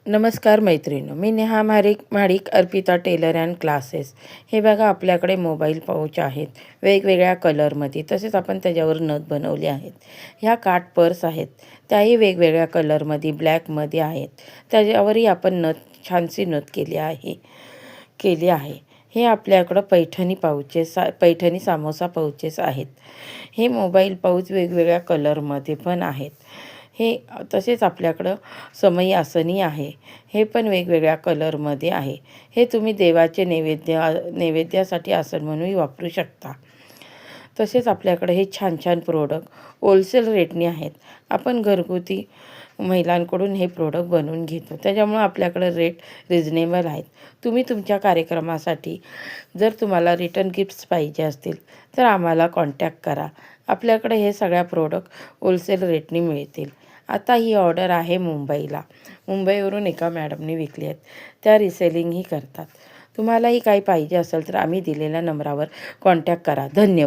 नमस्कार मैत्रिणींनो, मी Neha Madik Arpita tailor and classes. हे बघा, आपल्याकडे मोबाईल पाऊच आहेत वेगवेगळ्या कलरमध्ये. तसेच आपण त्याच्यावर नथ बनवले आहेत. ह्या काठ पर्स आहेत, त्याही वेगवेगळ्या कलरमध्ये ब्लॅकमध्ये आहेत. त्याच्यावरही आपण नथ छानशी नथ केली आहे. हे आपल्याकडं पैठणी सामोसा पाऊचेस आहेत. हे मोबाईल पाऊच वेगवेगळ्या कलरमध्ये पण आहेत. हे तसेच आपल्याकडं समई आसनी आहे. हे पण वेगवेगळ्या कलरमध्ये आहे. हे तुम्ही देवाचे नैवेद्यासाठी आसन म्हणूनही वापरू शकता. तसेच आपल्याकडे हे छान छान प्रोडक्ट होलसेल रेटने आहेत. आपण घरगुती महिलांकडून हे प्रोडक्ट बनवून घेतो, त्याच्यामुळं आपल्याकडे रेट रिजनेबल आहेत. तुम्ही तुमच्या कार्यक्रमासाठी जर तुम्हाला रिटर्न गिफ्ट्स पाहिजे असतील तर आम्हाला कॉन्टॅक्ट करा. आपल्याकडे हे सगळ्या प्रोडक्ट होलसेल रेटने मिळतील. आता ही ऑर्डर आहे मुंबईवरून एका मॅडमने विकली आहेत. त्या रिसेलिंगही करतात. तुम्हालाही काही पाहिजे असेल तर आम्ही दिलेल्या नंबरावर कॉन्टॅक्ट करा. धन्यवाद.